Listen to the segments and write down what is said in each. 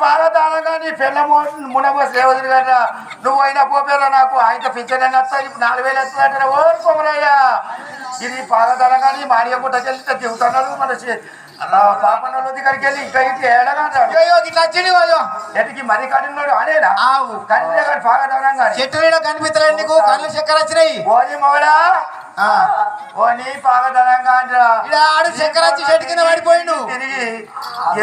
పాలదానంగా నీ పిల్ల మునబోసి లేవదు కదా నువ్వు అయినా పోపేరా నాకు ఆయన పిచ్చని వస్తా ఇప్పుడు 4000 వస్తుందంటే ఓరుకోమలయ్యా ఇది పాలదానంగా నీ మాడియ గుట్టకెళ్తే దిగుతున్నాడు మన పాపన్న దగ్గరికి వెళ్ళి ఇంకా ఇట్లా ఏడగా ఇట్లా వచ్చింది ఎటుకి మరి కడిన్నాడు అనేనా కడితే పాలదానంగా చెట్టు కనిపిస్తలేదు నీకు కళ్ళు చక్కెర వచ్చినాయి ఓని మొగడా ఓని పాలదానంగా ఆడు చక్కెర వచ్చి చెట్టు కింద పడిపోయిండు తిరిగి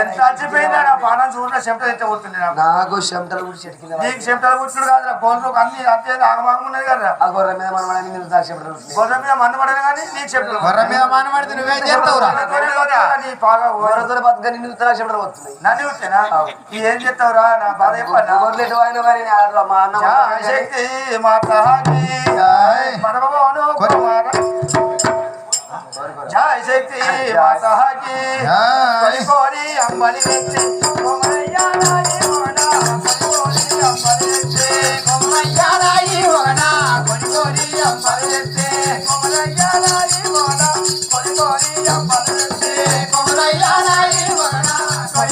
ఎంత అచ్చిపోయిందా నా పానం చూడ చెమటలు ఎత్తే పోతుంది నాకు చెమటలు కూడా చెట్టు కింద నీకు చెమటలు పుట్టుడు కాదురా గోళ్ళు అన్ని అంతే ఆగమాగం ఉన్నది కదా ఆ గొర్రె మీద మనం చెమటలు గొర్రె మీద మందు పడదు కానీ నీకు చెమటలు గొర్రె మీద మన పడితే నువ్వేం చేస్తావురా నీ బాగా గొర్రెతో బతుక నిన్ను చెమటలు వస్తున్నాయి నన్ను వచ్చేనా ఏం చెప్తావురా నా బాధ చెప్పన్నా గొర్రెలు అయిన వారి మా అన్న శక్తి మాతా జయ శక్తి మాతాకి కోరి అమ్మని వెచ్చి కొమరయ్యారాయి హోనా కొమరయ్యారాయి హోనా కొరి అమ్మని వెచ్చి కొమరయ్యారాయి హోనా కొరి అమ్మని వెచ్చి కొమరయ్యారాయి హోనా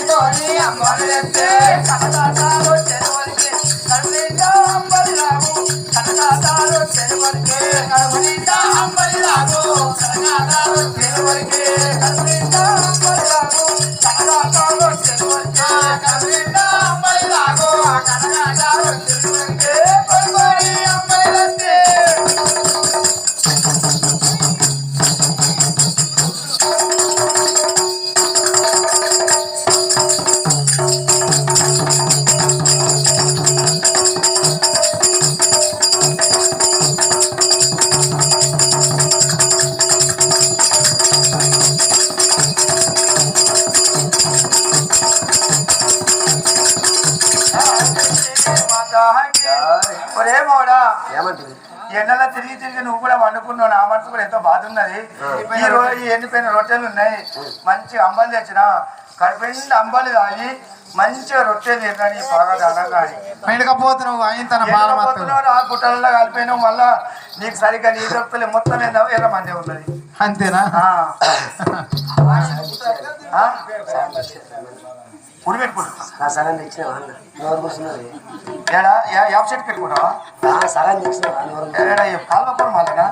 కొరి అమ్మని వెచ్చి కనకాతాలో చెరువరికి కరుణించా అంబలి రావు కనకాతాలో చెరువరికి కరుణించా అంబలి రావు కనకాతాలో చెరువరికి కరుణించా అంబలి రావు కనకాతాలో చెరువరికి కరుణించా అంబలి రావు కనకాతాలో చెరువరికి కొరి అంబలి వెచ్చి ఎండలో తిరిగి తిరిగి నువ్వు కూడా వండుకున్నావు నా మనసు కూడా ఎంతో బాధ ఉన్నది ఈ రోజు ఎండిపోయిన రొట్టెలు ఉన్నాయి మంచి అంబలి తెచ్చిన కడుపుండి అంబలి తాగి మంచిగా రొట్టెలు తిన్నాను బాగా దానంగా పెండకపోతున్నావు ఆ గుట్టలలో కలిపోయినావు మళ్ళా నీకు సరిగ్గా నీ దొరుకుతలే మొత్తం ఎర్ర మంది ఉన్నది అంతేనా ఉడి పెట్టుకుంటా సగం తెచ్చినావా నోరు కూర్చున్నది యాప్ సెట్ పెట్టుకుంటావా సగం తెచ్చినావా నోరు కాలువకూర మాలగా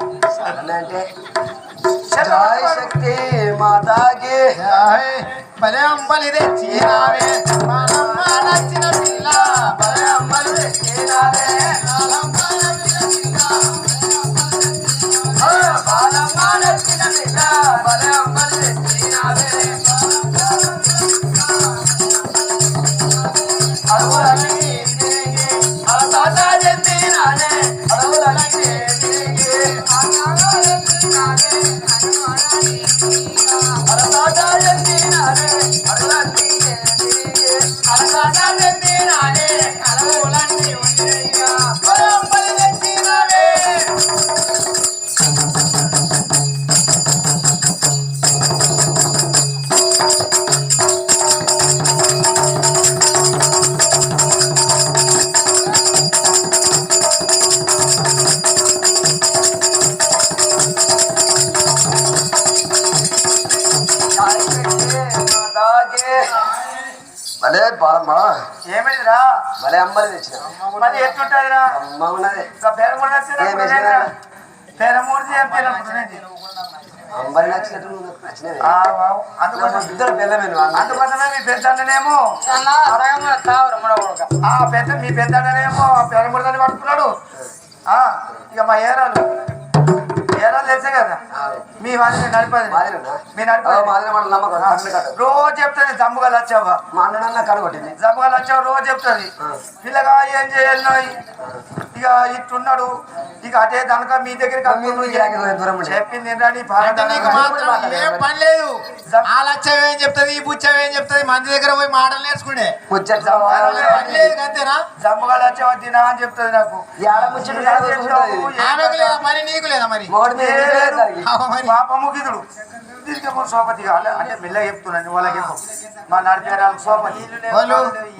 అంటే జయ శక్తి మాతాకి భలే అంబలి తెచ్చినావే బాలమ్మ నచ్చిన పిల్ల భలే అంబలి తెచ్చినావే బాలమ్మ నచ్చిన పిల్ల భలే అంబలి తెచ్చినావే అడవులన్నీ అలసాట చెందినానే అడవులన్నీ భలే బాలమ్మా ఏమైందిరా భలే అమ్మని తెచ్చిన మళ్ళీ ఎట్లుంటుందిరా అమ్మ ఉన్నది పేరమూర్తి అమ్మని నచ్చినట్టు నచ్చినది అందుకోసమే మీ పెద్దనేమో మీ పెద్దనేమో పేరమూర్తిని పట్టుకున్నాడు ఇక మా ఏరాలు తెలుసే కదా మీ వాళ్ళని నడిపది మీ నడిపది రోజు చెప్తుంది జమ్ముగా వచ్చావా మా అన్న కడగొట్టింది జమ్ముగా వచ్చావు రోజు చెప్తుంది పిల్లగా ఏం చేయాలి ఇక ఇట్టున్నాడు ఇక అదే దనక మీ దగ్గరికి చెప్పింది పని లేదు ఆ లచ్చవేం చెప్తుంది ఈ బుచ్చవేం చెప్తుంది మంది దగ్గర పోయి మాటలు నేర్చుకునే అంతేనా జమ్ముగా వచ్చావా తినా అని చెప్తుంది నాకు మరి నీకు లేదా మరి పాపముగిదుడు దీనికేమో సోపతి కావాలి అంటే మెల్ల చెప్తున్నాను వాళ్ళకేమో మా నడిపేరాలకు సోపతి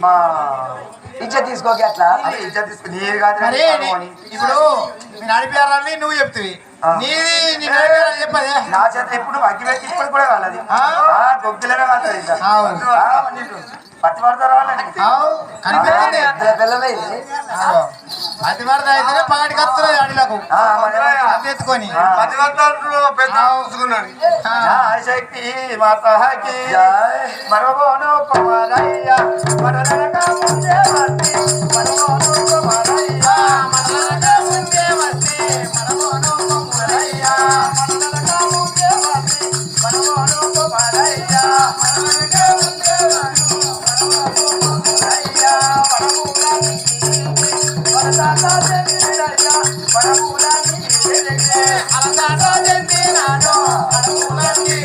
మా ఇజ్జత్ తీసుకోక అట్లా ఇజ్జత్ తీసుకు నీరు కాదు ఇప్పుడు మీ నడిపేరాలని నువ్వు చెప్తివి నీది చెప్పదే నా చేత ఇప్పుడు అగ్గి పెట్టి ఇప్పుడు కూడా కాలేదు గొగ్గిలనే కాదు పత్తి పడతారు వాళ్ళని ఆవు కనిపిస్తుంది ఇద్దరు పిల్లలైంది అతి వరద అయితేనే పగటికి వస్తున్నాయి అడిలకు ఎత్తుకొని శక్తి మాతాకి మరవోను కుమారయ్య మరలక ముందే వస్తి మరవోను కుమారయ్య మరలక ముందే వస్తి మరవోను కుమారయ్య మరలక ముందే వస్తి మరవోను కుమారయ్య మరలక ముందే వస్తి మరవోను కుమారయ్య పరములని వరదాత జంతిరయ్య పరములని అలదాత జంతిరాను పరములని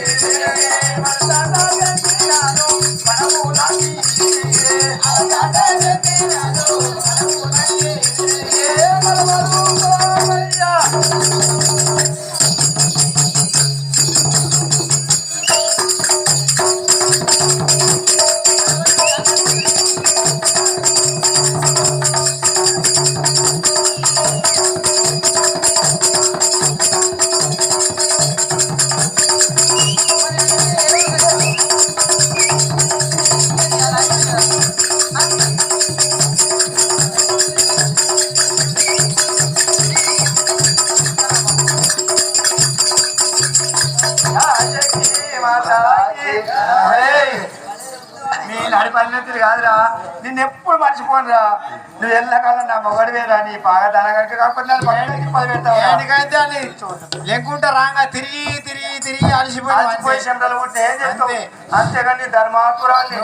వరదాత జంతిరాను పరములని అలదాత జంతిరాను పరములని మరవరు కోమయ్య నీ నడిపడినది కాదురా నిన్ను ఎప్పుడు మర్చిపోనురా నువ్వు ఎల్లకాలం నా మొగడివేరా నీ బాగా దనగడికి కాకుండా పక్కడికి పది పెడతావు ఎందుకైతే అని లేకుంటే రాగా తిరిగి తిరిగి తిరిగి అలసిపోయి శంకలు ఉంటే ఏం చేస్తావు అంతేగాని ధర్మాపురాన్ని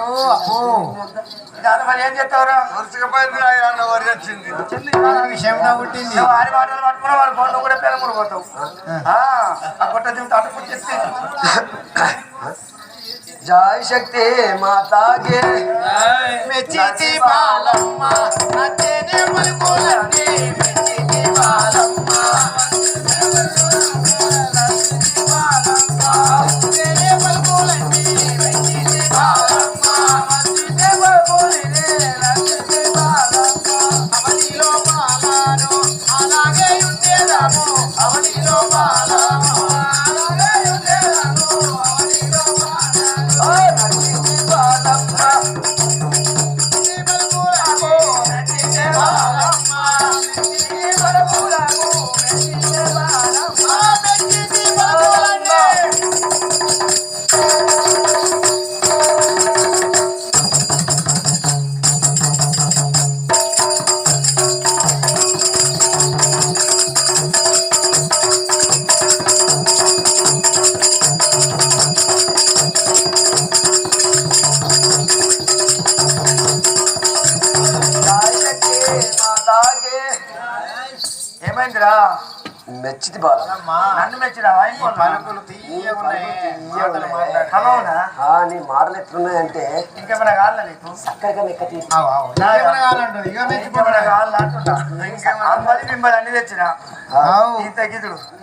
దానివల్ల ఏం చెప్తావురా విషయంలో పుట్టింది నువ్వు ఆరి మాటలు పట్టుకున్నా వాడు ఫోన్లో కూడా పేరు ముడిపోతావు ఆ కొట్ట దింపు అటు పుట్టిస్తే జై శక్తి మాతాకి మెచ్చితి బాలమ్మ నచ్చేనే పలుకులండి మెచ్చితి బాలమ్మ నచ్చేనే పలుకులండి మెచ్చితి బాలమ్మ నచ్చేనే పలుకులండి నచ్చితి బాలమ్మ అవనిలో బాలాను అలాగే ఉండేదాము అవనిలో బాలాను అలాగే ఉండేదాము అవనిలో ఏమైందిరా మెచ్చితి బాల నన్ను మెచ్చిరా పలుకులు తీయగున్నాయి అవునా నీ మాటలు ఎట్లున్నాయంటే ఇంకేమైనా కావాలా నీకు చక్కగా లెక్క తీసి ఇంకేమైనా కావాలా అంటున్నా అంబలి బింబలి అన్ని తెచ్చిన ఆవు ఈ తగ్గిదుడు